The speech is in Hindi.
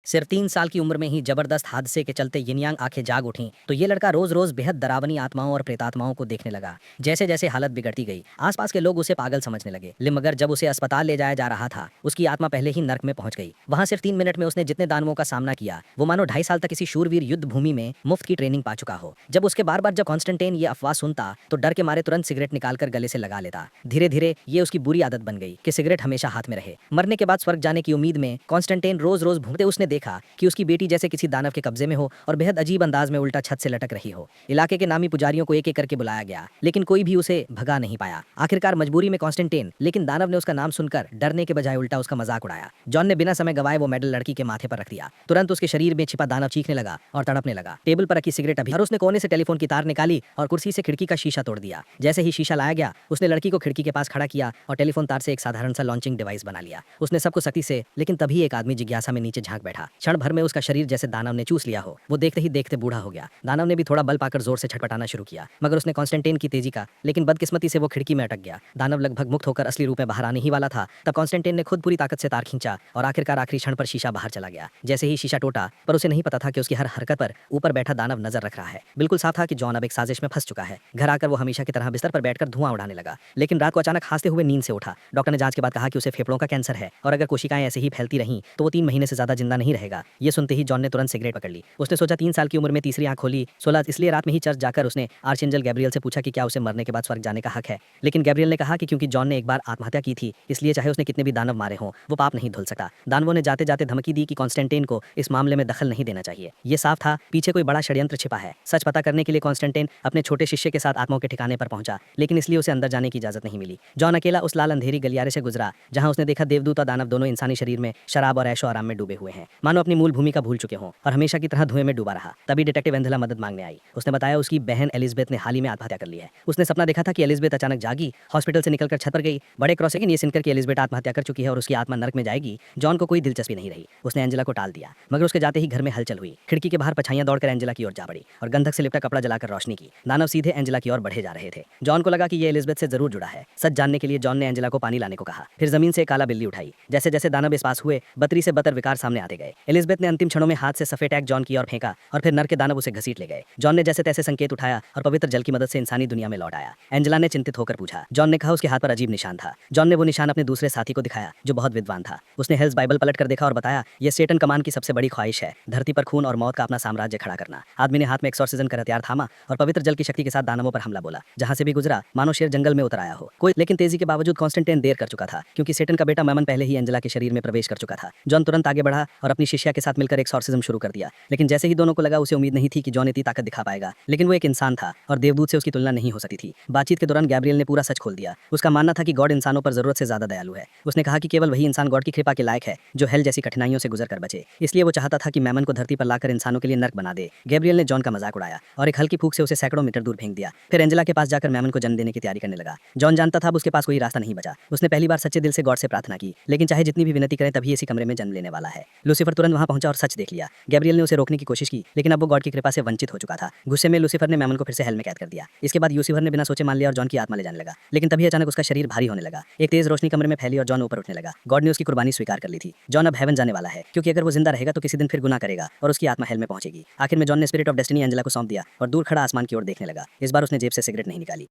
सिर्फ 3 साल की उम्र में ही जबरदस्त हादसे के चलते यिनयांग आंखें जाग उठीं तो ये लड़का रोज रोज बेहद डरावनी आत्माओं और प्रेतात्माओं को देखने लगा। जैसे जैसे हालत बिगड़ती गई आसपास के लोग उसे पागल समझने लगे, मगर जब उसे अस्पताल ले जाया जा रहा था उसकी आत्मा पहले ही नर्क में पहुंच गई। वहां सिर्फ 3 मिनट में उसने जितने दानवों का सामना किया वो मानो 2.5 साल तक किसी शूरवीर युद्ध भूमि में मुफ्त की ट्रेनिंग पा चुका हो। जब उसके बार बार जब कॉन्स्टेंटाइन ये अफवाह सुनता तो डर के मारे तुरंत सिगरेट निकालकर गले से लगा लेता। धीरे धीरे ये उसकी बुरी आदत बन गई कि सिगरेट हमेशा हाथ में रहे। मरने के बाद स्वर्ग जाने की उम्मीद में कॉन्स्टेंटाइन रोज रोज घूमते उसने देखा कि उसकी बेटी जैसे किसी दानव के कब्जे में हो और बेहद अजीब अंदाज में उल्टा छत से लटक रही हो। इलाके के नामी पुजारियों को एक एक करके बुलाया गया लेकिन कोई भी उसे भगा नहीं पाया। आखिरकार मजबूरी में कॉन्स्टेंटाइन, लेकिन दानव ने उसका नाम सुनकर डरने के बजाय उल्टा उसका मजाक उड़ाया। जॉन ने बिना समय गवाए वो मेडल लड़की के माथे पर रख दिया। तुरंत उसके शरीर में छिपा दानव चीखने लगा और तड़पने लगा। टेबल पर रखी सिगरेट अभी और उसने कोने से टेलीफोन की तार निकाली और कुर्सी से खिड़की का शीशा तोड़ दिया। जैसे ही शीशा लाया गया उसने लड़की को खिड़की के पास खड़ा किया और टेलीफोन तार से एक साधारण सा लॉन्चिंग डिवाइस बना लिया। उसने सबको सख्ती से, लेकिन तभी एक आदमी जिज्ञासा में नीचे झांक बैठा। क्षण भर में उसका शरीर जैसे दानव ने चूस लिया हो। वो देखते ही देखते बूढ़ा हो गया। दानव ने भी थोड़ा बल पाकर जोर से छटपटाना शुरू किया, मगर उसने कॉन्स्टेंटाइन की तेजी का, लेकिन बदकिस्मती से वो खिड़की में अटक गया। दानव लगभग मुक्त होकर असली रूप में बाहर आने ही वाला था तब कॉन्स्टेंटाइन ने खुद पूरी ताकत से तार खींचा और आखिरकार आखिरी क्षण पर शीशा बाहर चला गया। जैसे ही शीशा टूटा पर उसे नहीं पता था कि उसकी हर हरकत पर ऊपर बैठा दानव नजर रख रहा है। बिल्कुल साफ था कि जॉन अब एक साजिश में फंस चुका है। घर आकर वो हमेशा की तरह बिस्तर पर बैठकर धुआं उड़ाने लगा, लेकिन रात को अचानक हंसते हुए नींद से उठा। डॉक्टर ने जांच के बाद कहा कि उसे फेफड़ों का कैंसर है और अगर कोशिकाएं ऐसे ही फैलती रहीं तो वो 3 महीने से ज्यादा जिंदा नहीं रहेगा। ये सुनते ही जॉन ने तुरंत सिगरेट पकड़ ली। उसने सोचा 3 साल की उम्र में तीसरी आंख खोली 16, इसलिए रात में ही चर्च जाकर उसने आर्चएंजल गैब्रियल से पूछा कि क्या उसे मरने के बाद स्वर्ग जाने का हक है। लेकिन गैब्रियल ने कहा कि क्योंकि जॉन ने एक बार आत्महत्या की थी इसलिए चाहे उसने कितने भी दानव मारे हों वो पाप नहीं धुल सकता। दानवों ने जाते जाते धमकी दी कि कॉन्स्टेंटाइन को इस मामले में दखल नहीं देना चाहिए। ये साफ था पीछे कोई बड़ा षड्यंत्र छिपा है। सच पता करने के लिए कॉन्स्टेंटाइन अपने छोटे शिष्य के साथ आत्माओं के ठिकाने पर पहुंचा, लेकिन इसलिए उसे अंदर जाने की इजाजत नहीं मिली। जॉन अकेला उस लाल अंधेरी गलियारे से गुजरा जहां उसने देखा देवदूत और दानव दोनों इंसानी शरीर में शराब और ऐशो आराम में डूबे हुए हैं, मानो अपनी मूल भूमिका भूल चुके हों और हमेशा की तरह धुएं में डूबा रहा। तभी डिटेक्टिव एंजेला मदद मांगने आई। उसने बताया उसकी बहन एलिजबेथ ने हाल ही में आत्महत्या कर ली है। उसने सपना देखा था कि एलिजबेथ अचानक जागी, हॉस्पिटल से निकलकर छत पर गई। बड़े क्रॉस लेकिन ये सुनकर कि एलिजबेथ आत्महत्या कर चुकी है और उसकी आत्मा नरक में जाएगी जॉन को कोई दिलचस्पी नहीं रही। उसने एंजेला को टाल दिया, मगर उसके जाते ही घर में हलचल हुई। खिड़की के बाहर पछाइयां दौड़कर एंजेला की ओर जा पड़ी और गंधक से लिपटा कपड़ा जलाकर रोशनी की। दानव सीधे एंजेला की ओर बढ़े जा रहे थे। जॉन को लगा कि ये एलिजबेथ से जरूर जुड़ा है। सच जानने के लिए जॉन ने एंजेला को पानी लाने को कहा। फिर जमीन से एक काला बिल्ली उठाई। जैसे जैसे दानव इस पास हुए बतरी से बतर विकार सामने आते गए। एलिजबेथ ने अंतिम क्षणों में हाथ से सफेद टैग जॉन की ओर फेंका और फिर नर के दानव उसे घसीट ले गए। जॉन ने जैसे तैसे संकेत उठाया और पवित्र जल की मदद से इंसानी दुनिया में लौट आया। एंजेला ने चिंतित होकर पूछा। जॉन ने कहा उसके हाथ पर अजीब निशान था। जॉन ने वो निशान अपने दूसरे साथी को दिखाया जो बहुत विद्वान था। उसने हेल्स बाइबल पलट कर देखा और बताया यह सेटन कमान की सबसे बड़ी ख्वाहिश है, धरती पर खून और मौत का अपना साम्राज्य खड़ा करना। आदमी ने हाथ में एक्सॉर्सिज्म का हथियार थामा और पवित्र जल की शक्ति के साथ दानवों पर हमला बोला। जहां से भी गुजरा मानो शेर जंगल में उतर आया हो कोई, लेकिन तेजी के बावजूद कॉन्स्टेंटाइन देर कर चुका था क्योंकि सेटन का बेटा मैमन पहले ही एंजेला के शरीर में प्रवेश कर चुका था। जॉन तुरंत आगे बढ़ा और अपनी शिष्या के साथ मिलकर एक्सॉर्सिज्म शुरू कर दिया। लेकिन जैसे ही दोनों को लगा उसे उम्मीद नहीं थी कि जॉन इतनी ताकत दिखा पाएगा, लेकिन वो एक इंसान था और देवदूत से उसकी तुलना नहीं हो सकती थी। बातचीत के दौरान गैब्रियल ने पूरा सच खोल दिया। उसका मानना था कि गॉड इंसानों पर जरूरत से ज्यादा दयालु है। उसने कहा कि केवल वही इंसान गॉड की कृपा के लायक है जो हेल जैसी कठिनाइयों से गुजर कर बचे। इसलिए वो चाहता था कि मैमन को धरती पर लाकर इंसानों के लिए नर्क बना दे। गैब्रियल ने जॉन का मजाक उड़ाया और एक हल्की फूंक से उसे सैकड़ों मीटर दूर फेंक दिया। फिर एंजेला के पास जाकर मैमन को जन्म देने की तैयारी करने लगा। जॉन जानता था अब उसके पास कोई रास्ता नहीं बचा। उसने पहली बार सच्चे दिल से गॉड से प्रार्थना की, लेकिन चाहे जितनी भी विनती करें तभी इसी कमरे में जन्म लेने वाला है। लूसीफर तुरंत वहां पहुंचा और सच देख लिया। गैब्रियल ने उसे रोकने की कोशिश की, लेकिन अब वो गॉड की कृपा से वंचित हो चुका था। गुस्से में लूसीफर ने मैमन को फिर से हेल में कैद कर दिया। इसके बाद यूसीफर ने बिना सोचे मान लिया और जॉन की आत्मा ले जाने लगा। लेकिन तभी अचानक उसका शरीर भारी होने लगा। एक तेज रोशनी कमरे में फैली और जॉन ऊपर उठने लगा। गॉड ने उसकी कुर्बानी स्वीकार कर ली थी। जॉन अब हेवन जाने वाला है, क्योंकि अगर वो जिंदा रहेगा तो किसी दिन फिर गुनाह करेगा और उसकी आत्मा हेल में पहुंचेगी। आखिर में जॉन ने स्पिरिट ऑफ डेस्टिनी एंजेला को सौंप दिया और दूर खड़ा आसमान की ओर देखने लगा। इस बार उसने जेब से सिगरेट नहीं निकाली।